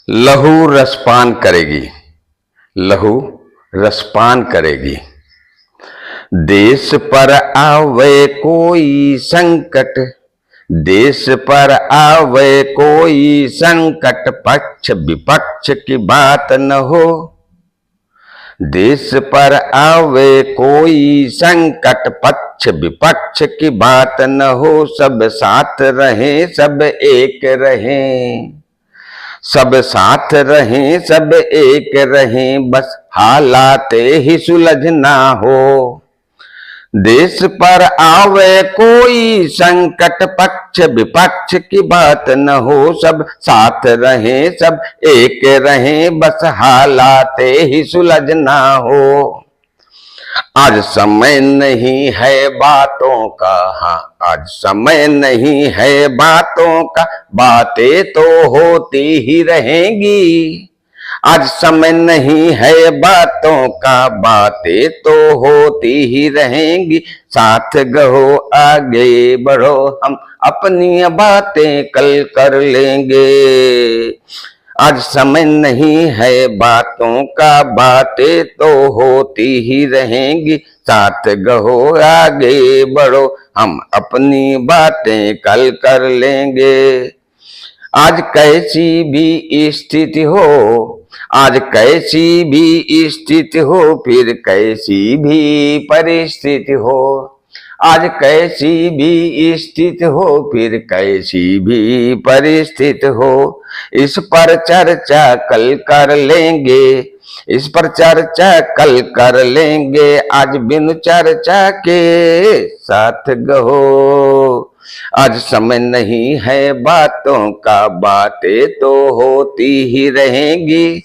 लहू रसपान करेगी। लहू रसपान करेगी। देश पर आवे कोई संकट, देश पर आवे कोई संकट, पक्ष विपक्ष की बात न हो। देश पर आवे कोई संकट, पक्ष विपक्ष की बात न हो। सब साथ रहें, सब एक रहें, सब साथ रहें, सब एक रहें, बस हालात ही सुलझना हो। देश पर आवे कोई संकट, पक्ष विपक्ष की बात न हो। सब साथ रहें, सब एक रहें, बस हालात ही सुलझना हो। आज समय नहीं है बातों का, हाँ आज समय नहीं है बातों का, बातें तो होती ही रहेंगी। आज समय नहीं है बातों का, बातें तो होती ही रहेंगी। साथ गहो आगे बढ़ो, हम अपनी बातें कल कर लेंगे। आज समय नहीं है बातों का, बातें तो होती ही रहेंगी। साथ गहो आगे बढ़ो, हम अपनी बातें कल कर लेंगे। आज कैसी भी स्थिति हो, आज कैसी भी स्थिति हो, फिर कैसी भी परिस्थिति हो। आज कैसी भी स्थिति हो, फिर कैसी भी परिस्थिति हो। इस पर चर्चा कल कर लेंगे, इस पर चर्चा कल कर लेंगे। आज बिन चर्चा के साथ गहो। आज समय नहीं है बातों का, बातें तो होती ही रहेंगी।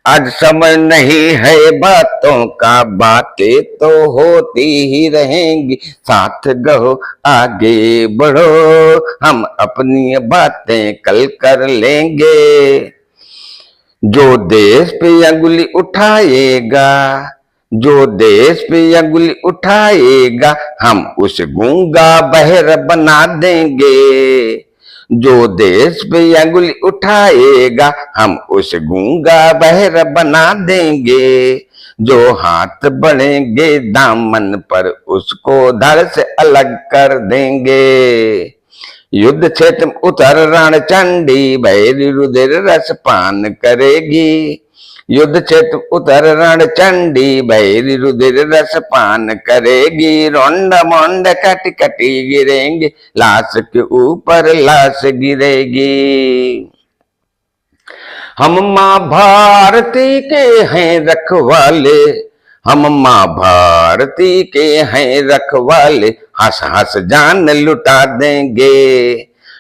आज समय नहीं है बातों का, बातें तो होती ही रहेंगी। साथ गहो आगे बढ़ो, हम अपनी बातें कल कर लेंगे। जो देश पे अंगुली उठाएगा, जो देश पे अंगुली उठाएगा, हम उसे गूंगा बहर बना देंगे। जो देश पे अंगुली उठाएगा, हम उसे गूंगा बहर बना देंगे। जो हाथ बढ़ेंगे दामन पर, उसको धड़ से अलग कर देंगे। युद्ध क्षेत्र उतर रण चंडी, भैरी रुधिर रस पान करेगी। युद्ध क्षेत्र उतर रण चंडी, भैरी रुधिर रस पान करेगी। रोंड मोंड कट कटी गिरेंगे, लाश के ऊपर लाश गिरेगी। हम माँ भारती के हैं रखवाले, हम माँ भारती के हैं रखवाले, हंस हंस जान लुटा देंगे।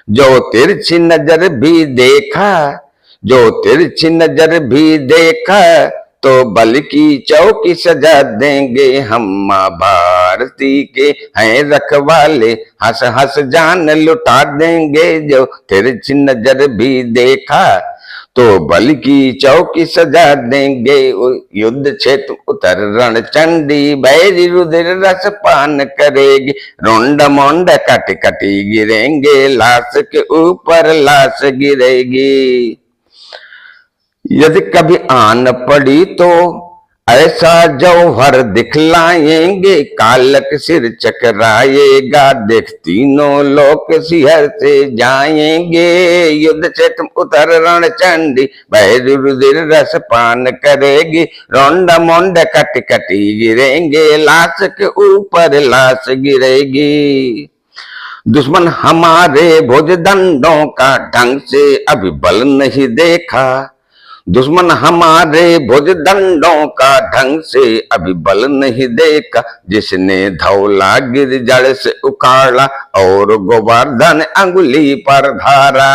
जो तिरछी नजर भी देखा, जो तिरछी नजर भी देखा, तो बल की चौकी सजा देंगे। हम माँ भारती के हैं रखवाले, हंस हंस जान लुटा देंगे। जो तिरछी नजर भी देखा, तो बल की चौकी सजा देंगे। युद्ध क्षेत्र उतर रण चंडी, बैरी रुधिर रस पान करेगी। रोंड मोंड कट कटी गिरेंगे, लाश के ऊपर लाश गिरेगी। यदि कभी आन पड़ी तो ऐसा जौहर दिखलाएंगे, कालक सिर चकराएगा, देख तीनों लोक सिहर से जाएंगे। युद्ध क्षेत्र उतर रण चंडी, भैरी रुधिर रस पान करेगी। रोंड मोंड कट कटी गिरेंगे, लाश के ऊपर लाश गिरेगी। दुश्मन हमारे भुजदंडों का ढंग से अभी बल नहीं देखा, दुश्मन हमारे भुजदंडों का ढंग से अभी बल नहीं देखा। जिसने धौला गिर जड़ से उखाड़ा, और गोवर्धन अंगुली पर धारा।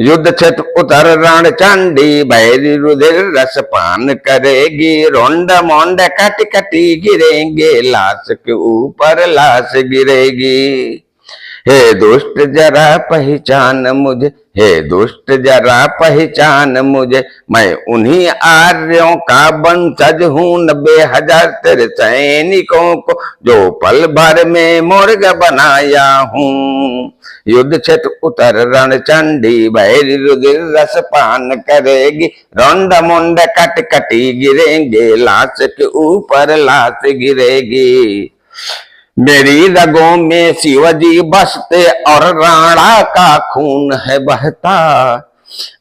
युद्ध क्षेत्र उतर रण चंडी, भैरी रुधिर रस पान करेगी। रोंड मोंड कट कटी गिरेंगे, लाश के ऊपर लाश गिरेगी। हे दुष्ट जरा पहचान मुझे, हे दुष्ट जरा पहचान मुझे, मैं उन्हीं आर्यों का वंशज हूँ, 90,000 तेरे सैनिकों को जो पल भर में मुर्ग बनाया हूँ। युद्ध क्षेत्र उतर रण चंडी, भैरी रुधिर रस पान करेगी, रौंद मुंड कट कटी गिरेंगे, लाश के ऊपर लाश गिरेगी। मेरी रगों में शिवजी बसते और राणा का खून है बहता,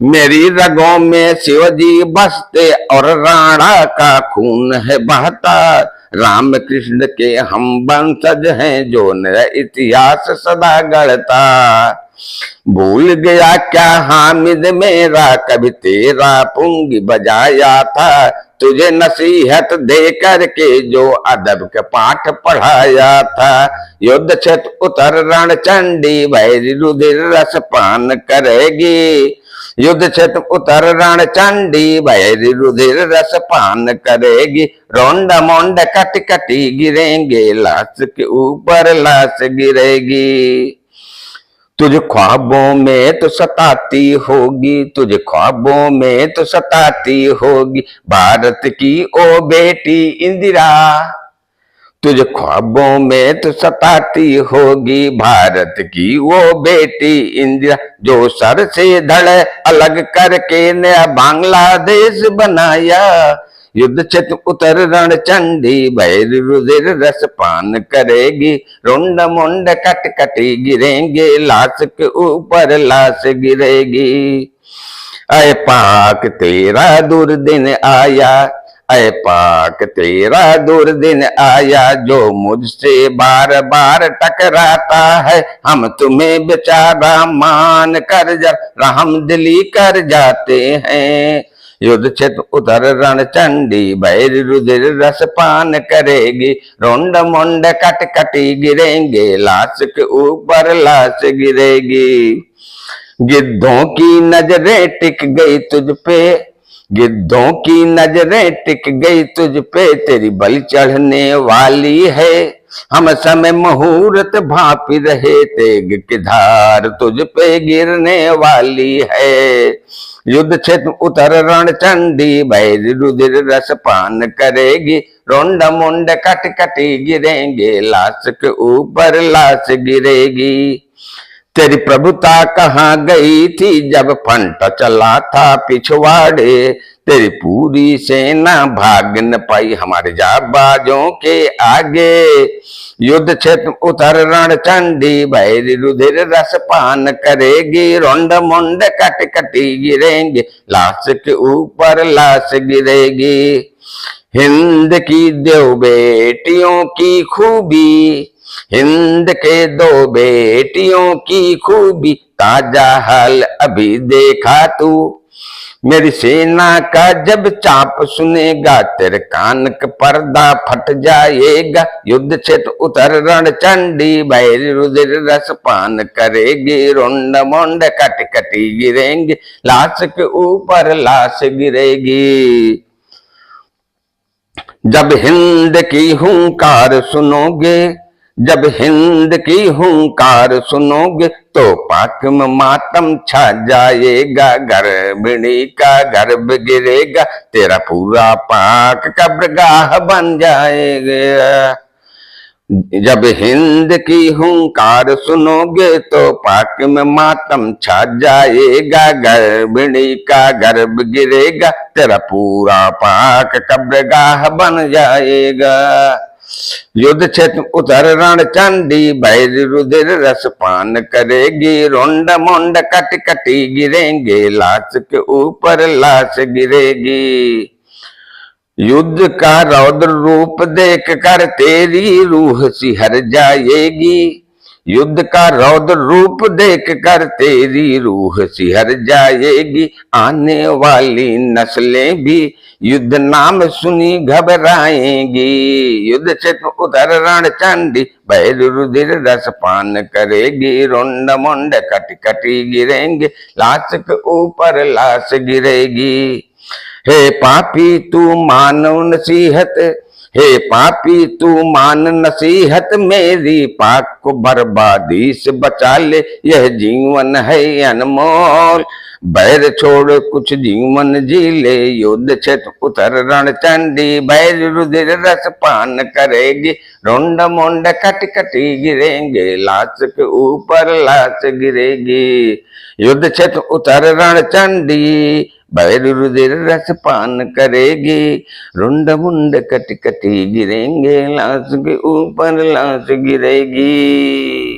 मेरी रगों में शिवजी बसते और राणा का खून है बहता। राम कृष्ण के हम वंशज हैं, जो नया इतिहास सदा गढ़ता। भूल गया क्या हामिद मेरा, कभी तेरा पुंगी बजाया था, तुझे नसीहत दे करके जो अदब के पाठ पढ़ाया था। युद्ध क्षेत्र उतर रण चंडी, भैरी रुधिर रस पान करेगी, युद्ध क्षेत्र उतर रण चंडी, भैरी रुधिर रस पान करेगी, रोंड मोंड कट कटी गिरेंगे, लाश के ऊपर लाश गिरेगी। तुझे ख्वाबों में तो सताती होगी, तुझे ख्वाबों में तो सताती होगी, भारत की ओ बेटी इंदिरा, तुझे ख्वाबों में तो सताती होगी, भारत की वो बेटी इंदिरा, जो सर से धड़ अलग करके नया बांग्लादेश बनाया। युद्ध क्षेत्र उतर रण चंडी, भैरी रुधिर रस पान करेगी, रुंड मुंड कट कटी गिरेंगे, लाश के ऊपर लाश गिरेगी। अय पाक तेरा दुर्दिन आया, अय पाक तेरा दुर्दिन आया, जो मुझसे बार बार टकराता है, हम तुम्हें बेचारा मान कर जब रहमदिली कर जाते हैं। युद्ध क्षेत्र उतर रण चंडी, भैरी रुधिर रस पान करेगी, रोंड मोंड कट कटी गिरेंगे, लाश के ऊपर लाश गिरेगी। गिद्धों की नजरें टिक गई तुझ पे, गिद्धों की नजरें टिक गई तुझ पे, तेरी बलि चढ़ने वाली है, हम समय मुहूर्त भापी रहे, तेग की धार तुझ पे गिरने वाली है। युद्ध क्षेत्र उतर रण चंडी, भैरी रुधिर रस पान करेगी, रोंड मुंड कट कटी गिरेंगे, लाश के ऊपर लाश गिरेगी। तेरी प्रभुता कहाँ गई थी जब फंटा चला था पिछवाड़े, तेरी पूरी सेना भाग न पाई हमारे जाबाजों के आगे। युद्ध क्षेत्र उतर रण चंडी, भैरी रुधिर रस पान करेगी, रोंड मुंड कट कटी गिरेंगे, लाश के ऊपर लाश गिरेगी। हिंद की देव बेटियों की खूबी, हिंद के दो बेटियों की खूबी, ताजा हाल अभी देखा तू, मेरी सेना का जब चाप सुनेगा, तेरे कान का पर्दा फट जाएगा। युद्ध क्षेत्र उतर रण चंडी, भैरी रुधिर रस पान करेगी, रोंड मोंड कट कटी गिरेंगे, लाश के ऊपर लाश गिरेगी। जब हिंद की हुंकार सुनोगे, जब हिंद की हुंकार सुनोगे, तो पाक में मातम छा जाएगा, गर्भिणी का गर्भ गिरेगा, तेरा पूरा पाक कब्रगाह बन जाएगा। जब हिंद की हुंकार सुनोगे, तो पाक में मातम छा जाएगा, गर्भिणी का गर्भ गिरेगा, तेरा पूरा पाक कब्रगाह बन जाएगा। युद्ध क्षेत्र उतर रण चंडी, भैरी रुधिर रस पान करेगी, रोंड मोंड कट कटी गिरेंगे, लाश के ऊपर लाश गिरेगी। युद्ध का रौद्र रूप देख कर तेरी रूह सिहर जाएगी, युद्ध का रौद्र रूप देख कर तेरी रूह सिहर जाएगी। आने वाली नस्लें भी युद्ध नाम सुनी घबराएंगी। युद्ध क्षेत्र उधर रण चंडी, भैर रुधिर रस पान करेगी। रोंड मोंड कट कटी गिरेंगे, लाश के ऊपर लाश गिरेगी। हे पापी तू मानव नसीहत, हे पापी तू मान नसीहत मेरी, पाक को बर्बादी से बचा ले, यह जीवन है अनमोल। बैर छोड़ कुछ जीवन जी ले, युद्ध क्षेत्र उतर रण चंडी, बैर रुधिर रस पान करेगी, रोंड मोंड कट कटी गिरेंगे, लाश के ऊपर लाश गिरेगी। युद्ध क्षेत्र उतर रण चंडी, बैर रुधिर रस पान करेगी, रुंड मुंड कट कटी गिरेंगे, लाश के ऊपर लाश गिरेगी।